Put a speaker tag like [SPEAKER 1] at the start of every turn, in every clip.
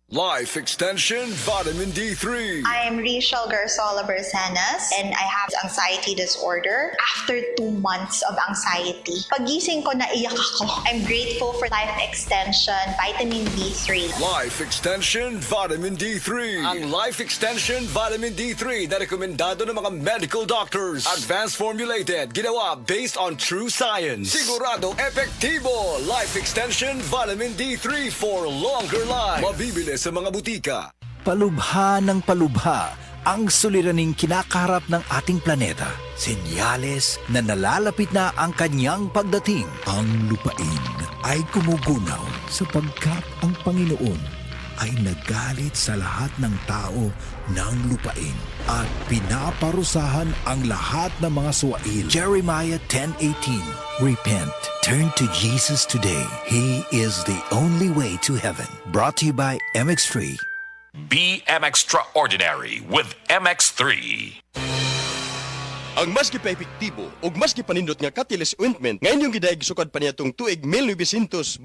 [SPEAKER 1] Life Extension Vitamin D3.
[SPEAKER 2] I'm Rachel Garzola Bersanas and I have anxiety disorder. After 2 months of anxiety, pagising ko naiyak ako. I'm grateful for Life Extension Vitamin D3.
[SPEAKER 1] Life Extension Vitamin D3. Ang Life Extension Vitamin D3 na rekomendado ng mga medical doctors. Advanced formulated, ginawa based on true science. Sigurado epektibo. Life Extension Vitamin D3 for longer life. Mabibili sa mga butika.
[SPEAKER 3] Palubha ng palubha ang suliraning kinakaharap ng ating planeta. Senyales na nalalapit na ang kanyang pagdating. Ang lupain ay kumugunaw sapagkat ang Panginoon ay nagalit sa lahat ng tao ng lupain at pinaparusahan ang lahat ng mga suwail. Jeremiah 10:18. Repent. Turn to Jesus today. He is the only way to heaven. Brought to you by MX3.
[SPEAKER 4] Be extraordinary with MX3.
[SPEAKER 5] Ang mas epektibo ug mas panindot nga Catalyst ointment ngayon yung gidaig sukad pa niya tong tuig 1929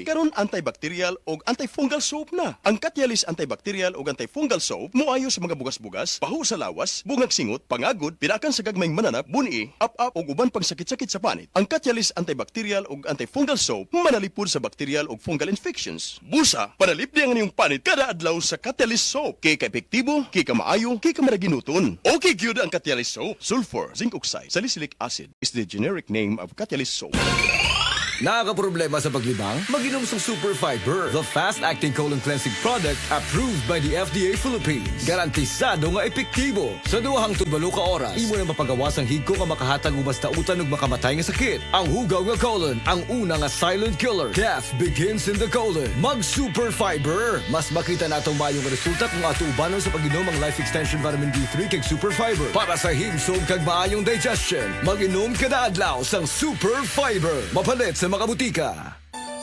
[SPEAKER 5] karon antibacterial ug antifungal soap na. Ang Catalyst antibacterial ug antifungal soap moayo sa mga bugas-bugas, pahu sa lawas, bungag singot, pangagod, pinakan sa gagmayng mananap, buni, up-up ug uban pang sakit-sakit sa panit. Ang Catalyst antibacterial ug antifungal soap manalipod sa bacterial ug fungal infections. Busa, panalip niya ang inyong panit kada adlaw sa Catalyst soap. Kay ka-epektibo, kay ka maayo, kay ka maraginuton. Okay gyud ang Catalyst soap. Sulfur, zinc oxide, salicylic acid is the generic name of Catalyst soap.
[SPEAKER 1] Nakakaproblema sa paglibang? Mag-inom sa Super Fiber, the fast-acting colon cleansing product approved by the FDA Philippines. Garantisado nga epektibo. Sa duhang tubalo ka oras, imo na mapagawas ang higko nga makahatag og basta utan ug makamatay nga sakit. Ang hugaw nga colon, ang una nga silent killer. Death begins in the colon. Mag Super Fiber. Mas makita natong mayong resulta kung ato ubanon sa pag-inom ang Life Extension Vitamin D3 kag Super Fiber. Para sa himsog kag maayong digestion, mag-inom kada adlaw sang Super Fiber. Mapalit sa mga butika.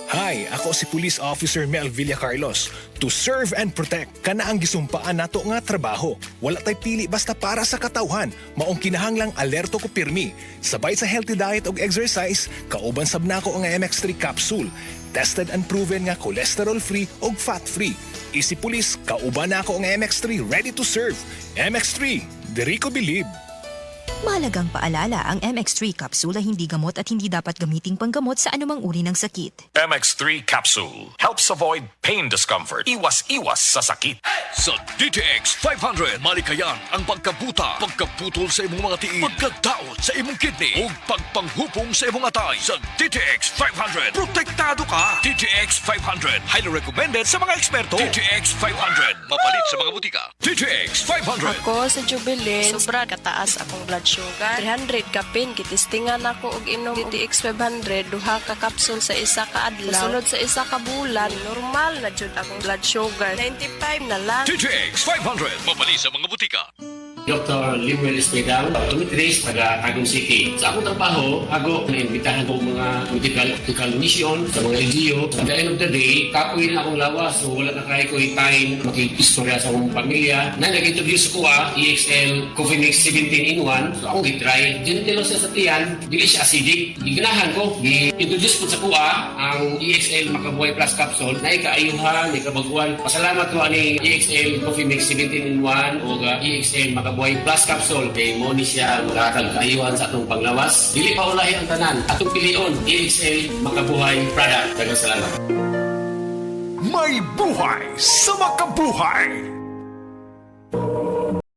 [SPEAKER 6] Hi, ako si Police Officer Mel Villacarlos. To serve and protect, kana ang gisumpaan nato nga trabaho. Wala tay pili basta para sa katawhan. Maong kinahanglang alerto ko pirmi. Sabay sa healthy diet ug exercise, kauban sab nako ang MX3 capsule. Tested and proven nga cholesterol-free ug fat-free. Isi Police, kauban nako ang MX3 ready to serve. MX3, diri ko believe.
[SPEAKER 7] Mahalagang paalala, ang MX3 capsule ay hindi gamot at hindi dapat gamiting panggamot sa anumang uri ng sakit.
[SPEAKER 4] MX3 capsule helps avoid pain discomfort. Iwas-iwas sa sakit.
[SPEAKER 8] Sa DTX 500, malikayan ang pagkabuta, pagkaputol sa imong mga tiil, pagkadaot sa imong kidney, o pagpanghupong sa imong atay. Sa DTX 500, protektado ka. DTX 500, highly recommended sa mga eksperto. DTX 500, mapalit sa mga butika. DTX 500.
[SPEAKER 9] Ako sa Jubilee, sobra kataas akong blood sugar. 300 kapin, kitistingan ako og inom DTX 500, duha ka kapsul sa isa ka adlaw. Kasunod sa isa ka bulan, normal na jud akong blood sugar. 95 na lang.
[SPEAKER 8] DTX 500, mapalit sa mga butika.
[SPEAKER 10] Dr. Limuel Espedal, optometrist, taga Tagum City. Sa akong trabaho, ako naimbitahan ko mga medical mission sa mga LGU. At the end of the day, kapoy na akong lawas. So wala na kaya ko time makikistorya sa akong pamilya. Na nag-introduce ko EXL Coffee Mix 17 in 1. So akong i-try. Genitilo sa satiyan, dili siya acidic. Iganahan ko, i-introduce ko sa kuha ang EXL Makabuhay Plus Capsule na ikaayuhan, ikabaguan. Pasalamat ko ani EXL Coffee Mix 17 in 1 o EXL Makabuhay Plus Capsule kay mo ni siya makakag-ayuhan sa atong panglawas. Dili pa ulahi ang tanan. Atong pilion, EXL Makabuhay product. Daghang salamat.
[SPEAKER 6] May buhay sa makabuhay!